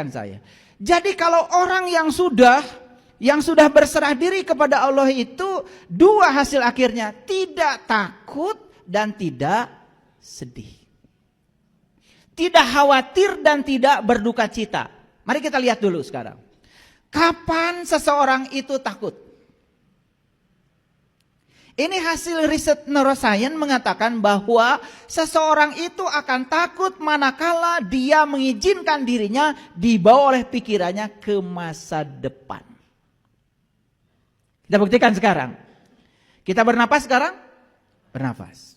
saya. Jadi kalau orang yang sudah berserah diri kepada Allah itu dua hasil akhirnya, tidak takut dan tidak sedih. Tidak khawatir dan tidak berduka cita. Mari kita lihat dulu sekarang. Kapan seseorang itu takut? Ini hasil riset neuroscience mengatakan bahwa seseorang itu akan takut manakala dia mengizinkan dirinya dibawa oleh pikirannya ke masa depan. Kita buktikan sekarang. Kita bernapas sekarang? Bernapas.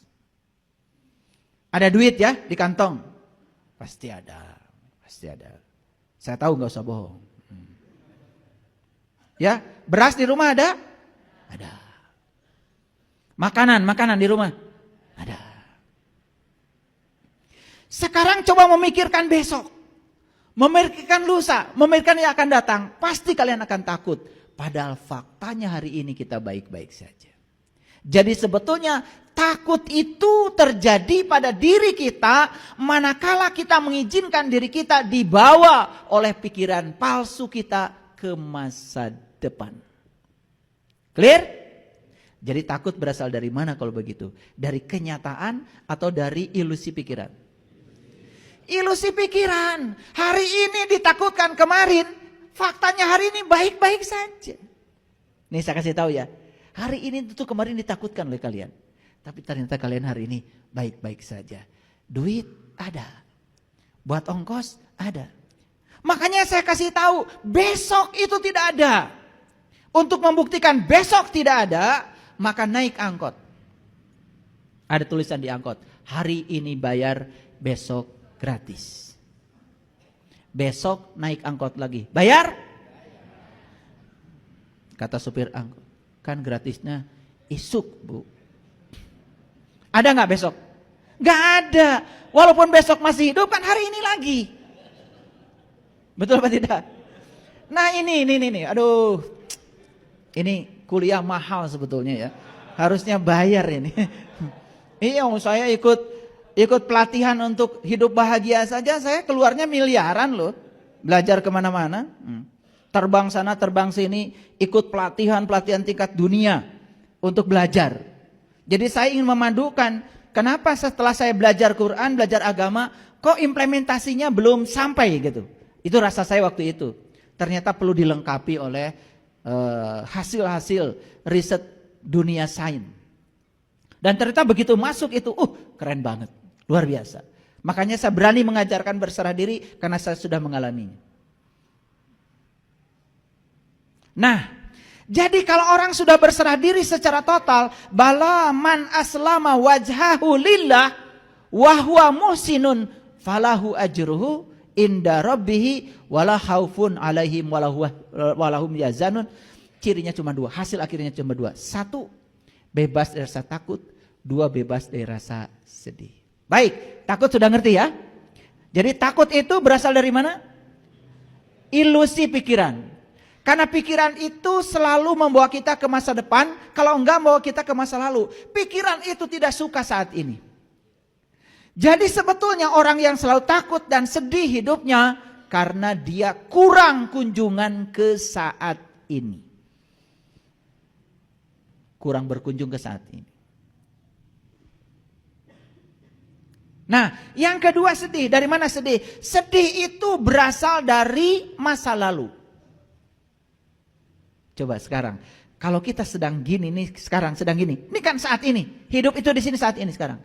Ada duit ya di kantong? Pasti ada. Pasti ada. Saya tahu gak usah bohong. Ya, beras di rumah ada? Ada. Makanan di rumah? Ada. Sekarang coba memikirkan besok. Memikirkan lusa, memikirkan yang akan datang. Pasti kalian akan takut. Padahal faktanya hari ini kita baik-baik saja. Jadi sebetulnya takut itu terjadi pada diri kita manakala kita mengizinkan diri kita dibawa oleh pikiran palsu kita ke masa depan. Clear? Jadi takut berasal dari mana kalau begitu? Dari kenyataan atau dari ilusi pikiran? Ilusi pikiran. Hari ini ditakutkan, kemarin faktanya hari ini baik-baik saja. Nih saya kasih tahu ya. Hari ini itu kemarin ditakutkan oleh kalian. Tapi ternyata kalian hari ini baik-baik saja. Duit ada. Buat ongkos ada. Makanya saya kasih tahu, besok itu tidak ada. Untuk membuktikan besok tidak ada, maka naik angkot. Ada tulisan di angkot, hari ini bayar, besok gratis. Besok naik angkot lagi, bayar? Kata supir angkot, kan gratisnya isuk bu. Ada gak besok? Gak ada. Walaupun besok masih hidup kan hari ini lagi. Betul apa tidak? Nah ini, aduh. Ini kuliah mahal sebetulnya ya. Harusnya bayar ini. Iya, saya ikut pelatihan untuk hidup bahagia saja. Saya keluarnya miliaran loh. Belajar kemana-mana. Terbang sana, terbang sini. Ikut pelatihan tingkat dunia. Untuk belajar. Jadi saya ingin memadukan. Kenapa setelah saya belajar Quran, belajar agama. Kok implementasinya belum sampai gitu. Itu rasa saya waktu itu. Ternyata perlu dilengkapi oleh hasil-hasil riset dunia sains. Dan ternyata begitu masuk itu, keren banget, luar biasa. Makanya saya berani mengajarkan berserah diri karena saya sudah mengalaminya. Nah, jadi kalau orang sudah berserah diri secara total, bala man aslama wajhahu lillah wa huwa muhsinun falahu ajruhu inda rabbihi wala khaufun alaihim walahum yazanun. Cirinya cuma dua, hasil akhirnya cuma dua. Satu, bebas dari rasa takut. Dua, bebas dari rasa sedih. Baik, takut sudah ngerti ya. Jadi takut itu berasal dari mana? Ilusi pikiran. Karena pikiran itu selalu membawa kita ke masa depan. Kalau enggak membawa kita ke masa lalu. Pikiran itu tidak suka saat ini. Jadi sebetulnya orang yang selalu takut dan sedih hidupnya karena dia kurang kunjungan ke saat ini. Kurang berkunjung ke saat ini. Nah, yang kedua sedih. Dari mana sedih? Sedih itu berasal dari masa lalu. Coba sekarang, kalau kita sedang gini nih, sekarang sedang gini. Ini kan saat ini. Hidup itu di sini saat ini sekarang.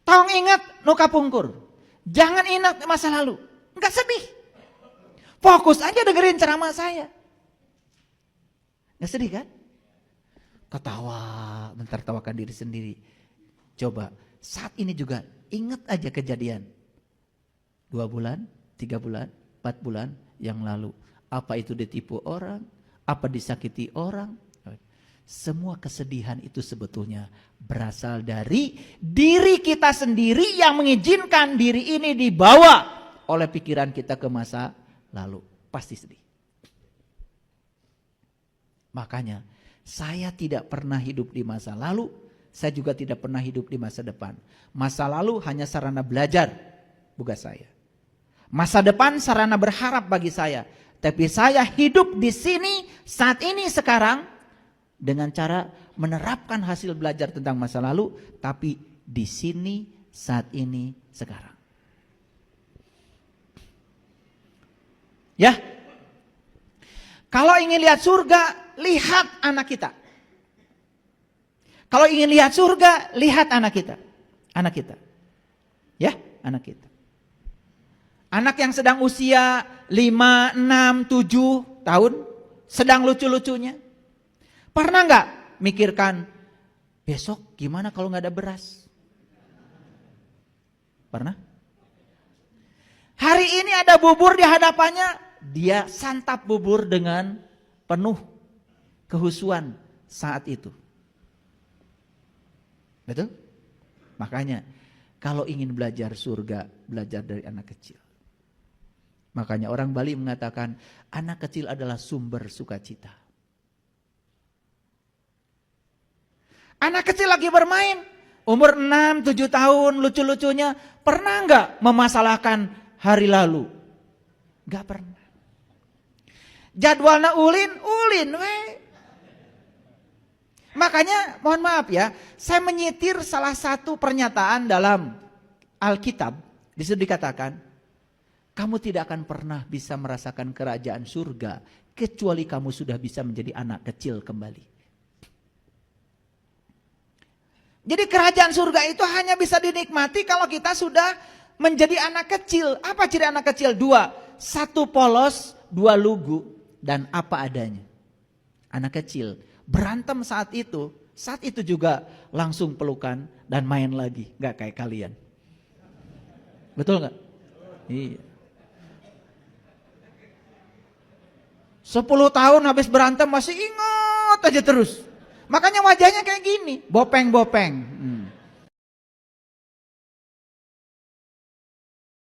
Tong ingat nuka pungkur. Jangan ingat masa lalu. Enggak sedih. Fokus aja dengerin ceramah saya. Enggak sedih kan? Ketawa, bentar tawakan diri sendiri. Coba saat ini juga ingat aja kejadian 2 bulan, 3 bulan, 4 bulan yang lalu. Apa itu ditipu orang? Apa disakiti orang? Semua kesedihan itu sebetulnya berasal dari diri kita sendiri yang mengizinkan diri ini dibawa oleh pikiran kita ke masa lalu. Pasti sedih. Makanya saya tidak pernah hidup di masa lalu, saya juga tidak pernah hidup di masa depan. Masa lalu hanya sarana belajar, bukan saya. Masa depan sarana berharap bagi saya. Tapi saya hidup di sini, saat ini, sekarang, dengan cara menerapkan hasil belajar tentang masa lalu, tapi di sini, saat ini, sekarang. Ya, kalau ingin lihat surga, lihat anak kita. Kalau ingin lihat surga, lihat anak kita. Anak kita. Ya, anak kita. Anak yang sedang usia 5, 6, 7 tahun, sedang lucu-lucunya. Pernah nggak mikirkan, besok gimana kalau nggak ada beras? Pernah? Hari ini ada bubur di hadapannya, dia santap bubur dengan penuh kehusuan saat itu. Betul? Makanya kalau ingin belajar surga, belajar dari anak kecil. Makanya orang Bali mengatakan anak kecil adalah sumber sukacita. Anak kecil lagi bermain, umur 6, 7 tahun, lucu-lucunya, pernah nggak memasalahkan hari lalu? Nggak pernah. Jadwalnya ulin we. Makanya mohon maaf ya, saya menyitir salah satu pernyataan dalam Alkitab. Di situ dikatakan, kamu tidak akan pernah bisa merasakan kerajaan surga kecuali kamu sudah bisa menjadi anak kecil kembali. Jadi kerajaan surga itu hanya bisa dinikmati kalau kita sudah menjadi anak kecil. Apa ciri anak kecil? 2, 1 polos, 2 lugu, dan apa adanya. Anak kecil berantem saat itu juga langsung pelukan dan main lagi, nggak kayak kalian. Betul nggak? Iya. 10 tahun habis berantem masih ingat aja terus. Makanya wajahnya kayak gini, bopeng-bopeng.